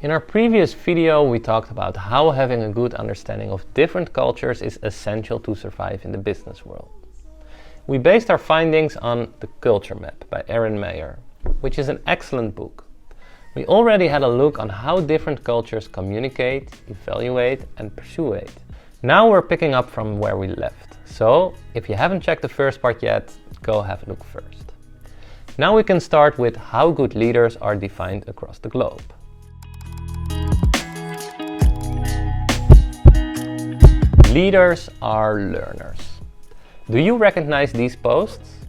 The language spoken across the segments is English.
In our previous video, we talked about how having a good understanding of different cultures is essential to survive in the business world. We based our findings on The Culture Map by Erin Meyer, which is an excellent book. We already had a look on how different cultures communicate, evaluate, and persuade. Now we're picking up from where we left. So, if you haven't checked the first part yet, go have a look first. Now we can start with how good leaders are defined across the globe. Leaders are learners. Do you recognize these posts?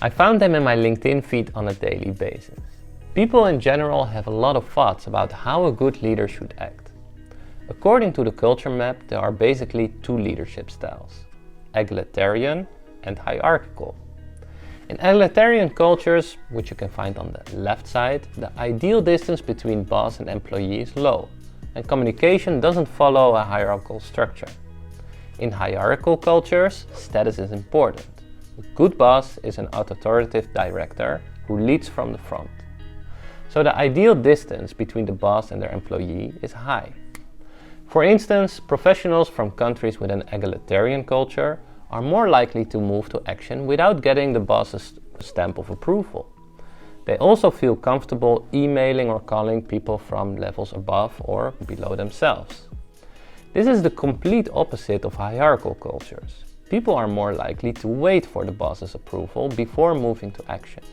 I found them in my LinkedIn feed on a daily basis. People in general have a lot of thoughts about how a good leader should act. According to the Culture Map, there are basically two leadership styles: egalitarian and hierarchical. In egalitarian cultures, which you can find on the left side, the ideal distance between boss and employee is low, and communication doesn't follow a hierarchical structure. In hierarchical cultures, status is important. A good boss is an authoritative director who leads from the front. So the ideal distance between the boss and their employee is high. For instance, professionals from countries with an egalitarian culture are more likely to move to action without getting the boss's stamp of approval. They also feel comfortable emailing or calling people from levels above or below themselves. This is the complete opposite of hierarchical cultures. People are more likely to wait for the boss's approval before moving to action.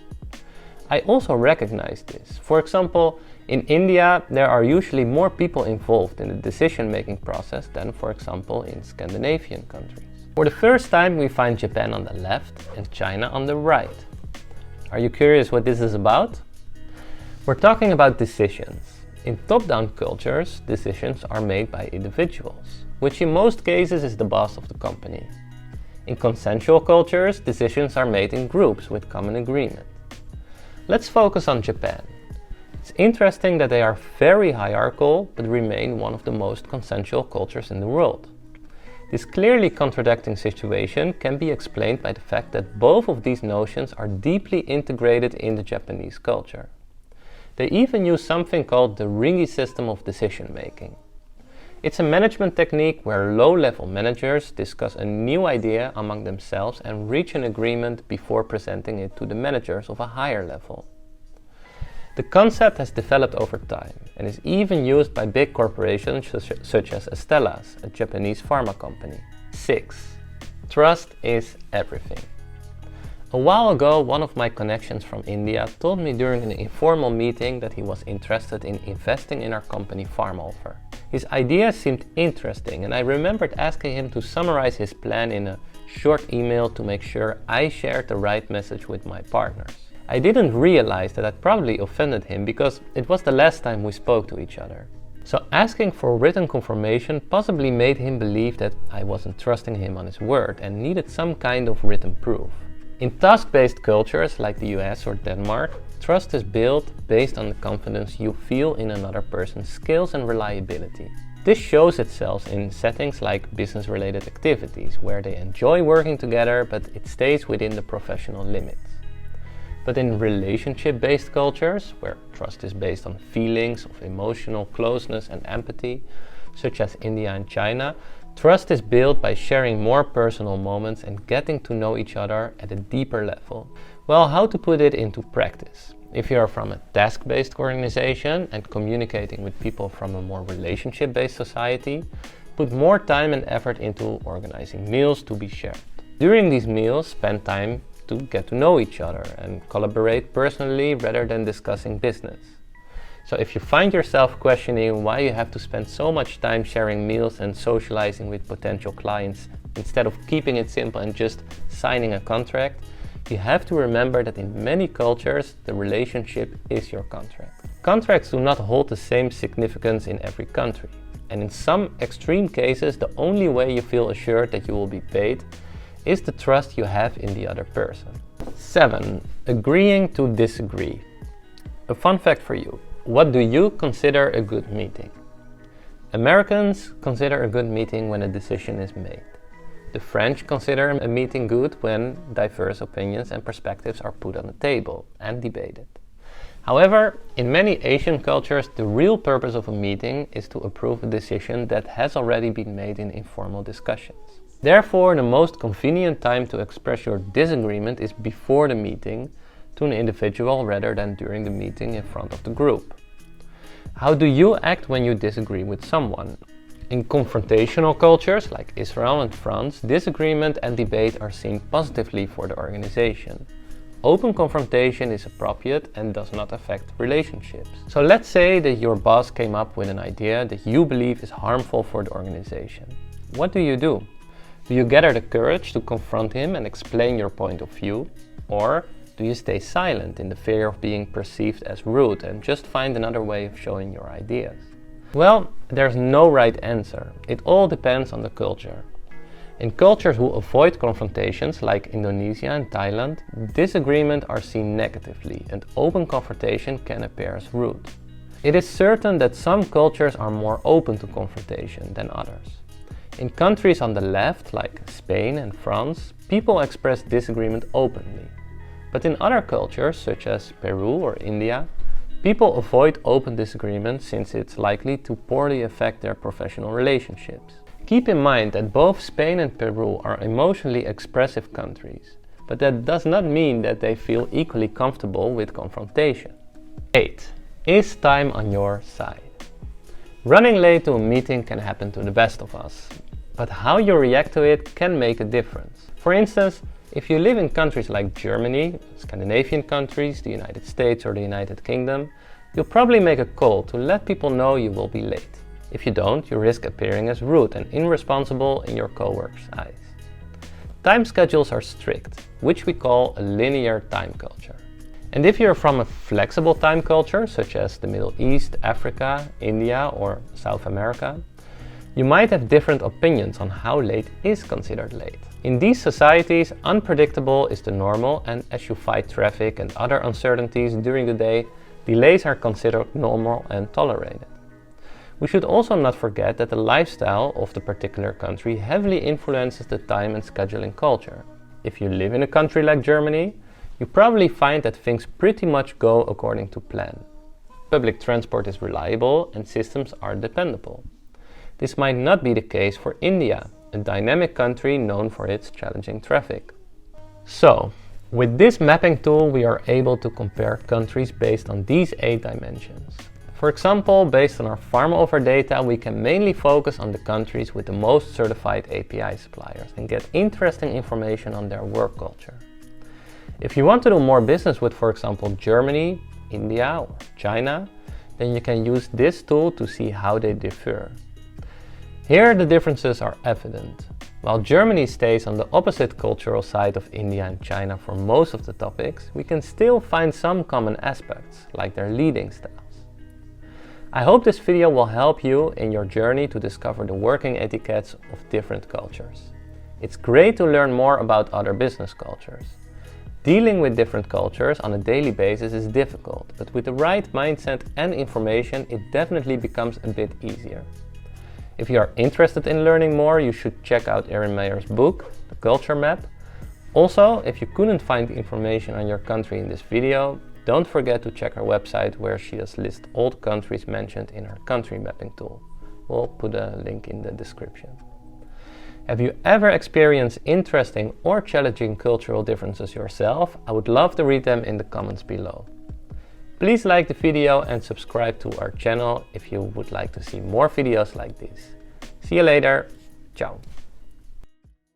I also recognize this. For example, in India, there are usually more people involved in the decision-making process than, for example, in Scandinavian countries. For the first time, we find Japan on the left and China on the right. Are you curious what this is about? We're talking about decisions. In top-down cultures, decisions are made by individuals, which in most cases is the boss of the company. In consensual cultures, decisions are made in groups with common agreement. Let's focus on Japan. It's interesting that they are very hierarchical, but remain one of the most consensual cultures in the world. This clearly contradicting situation can be explained by the fact that both of these notions are deeply integrated in the Japanese culture. They even use something called the ringi system of decision making. It's a management technique where low-level managers discuss a new idea among themselves and reach an agreement before presenting it to the managers of a higher level. The concept has developed over time and is even used by big corporations such as Astellas, a Japanese pharma company. 6. Trust is everything. A while ago, one of my connections from India told me during an informal meeting that he was interested in investing in our company Pharmaoffer. His idea seemed interesting, and I remembered asking him to summarize his plan in a short email to make sure I shared the right message with my partners. I didn't realize that I'd probably offended him because it was the last time we spoke to each other. So asking for written confirmation possibly made him believe that I wasn't trusting him on his word and needed some kind of written proof. In task-based cultures like the US or Denmark, trust is built based on the confidence you feel in another person's skills and reliability. This shows itself in settings like business-related activities, where they enjoy working together but it stays within the professional limits. But in relationship-based cultures, where trust is based on feelings of emotional closeness and empathy, such as India and China, trust is built by sharing more personal moments and getting to know each other at a deeper level. Well, how to put it into practice? If you are from a task-based organization and communicating with people from a more relationship-based society, put more time and effort into organizing meals to be shared. During these meals, spend time to get to know each other and collaborate personally rather than discussing business. So if you find yourself questioning why you have to spend so much time sharing meals and socializing with potential clients instead of keeping it simple and just signing a contract, you have to remember that in many cultures, the relationship is your contract. Contracts do not hold the same significance in every country. And in some extreme cases, the only way you feel assured that you will be paid is the trust you have in the other person. 7. Agreeing to disagree. A fun fact for you. What do you consider a good meeting? Americans consider a good meeting when a decision is made. The French consider a meeting good when diverse opinions and perspectives are put on the table and debated. However, in many Asian cultures, the real purpose of a meeting is to approve a decision that has already been made in informal discussions. Therefore, the most convenient time to express your disagreement is before the meeting to an individual rather than during the meeting in front of the group. How do you act when you disagree with someone? In confrontational cultures like Israel and France, disagreement and debate are seen positively for the organization. Open confrontation is appropriate and does not affect relationships. So let's say that your boss came up with an idea that you believe is harmful for the organization. What do? Do you gather the courage to confront him and explain your point of view? Or do you stay silent in the fear of being perceived as rude and just find another way of showing your ideas? Well, there's no right answer. It all depends on the culture. In cultures who avoid confrontations like Indonesia and Thailand, disagreement are seen negatively and open confrontation can appear as rude. It is certain that some cultures are more open to confrontation than others. In countries on the left, like Spain and France, people express disagreement openly. But in other cultures, such as Peru or India, people avoid open disagreement since it's likely to poorly affect their professional relationships. Keep in mind that both Spain and Peru are emotionally expressive countries, but that does not mean that they feel equally comfortable with confrontation. 8. Is time on your side? Running late to a meeting can happen to the best of us, but how you react to it can make a difference. For instance, if you live in countries like Germany, Scandinavian countries, the United States or the United Kingdom, you'll probably make a call to let people know you will be late. If you don't, you risk appearing as rude and irresponsible in your coworkers' eyes. Time schedules are strict, which we call a linear time culture. And if you're from a flexible time culture, such as the Middle East, Africa, India or South America, you might have different opinions on how late is considered late. In these societies, unpredictable is the normal, and as you fight traffic and other uncertainties during the day, delays are considered normal and tolerated. We should also not forget that the lifestyle of the particular country heavily influences the time and scheduling culture. If you live in a country like Germany, you probably find that things pretty much go according to plan. Public transport is reliable and systems are dependable. This might not be the case for India, a dynamic country known for its challenging traffic. So, with this mapping tool we are able to compare countries based on these 8 dimensions. For example, based on our Pharmaoffer data, we can mainly focus on the countries with the most certified API suppliers and get interesting information on their work culture. If you want to do more business with, for example, Germany, India or China, then you can use this tool to see how they differ. Here the differences are evident. While Germany stays on the opposite cultural side of India and China for most of the topics, we can still find some common aspects, like their leading styles. I hope this video will help you in your journey to discover the working etiquettes of different cultures. It's great to learn more about other business cultures. Dealing with different cultures on a daily basis is difficult, but with the right mindset and information, it definitely becomes a bit easier. If you are interested in learning more, you should check out Erin Meyer's book, The Culture Map. Also, if you couldn't find information on your country in this video, don't forget to check her website where she has listed all the countries mentioned in her country mapping tool. We'll put a link in the description. Have you ever experienced interesting or challenging cultural differences yourself? I would love to read them in the comments below. Please like the video and subscribe to our channel if you would like to see more videos like this. See you later. Ciao.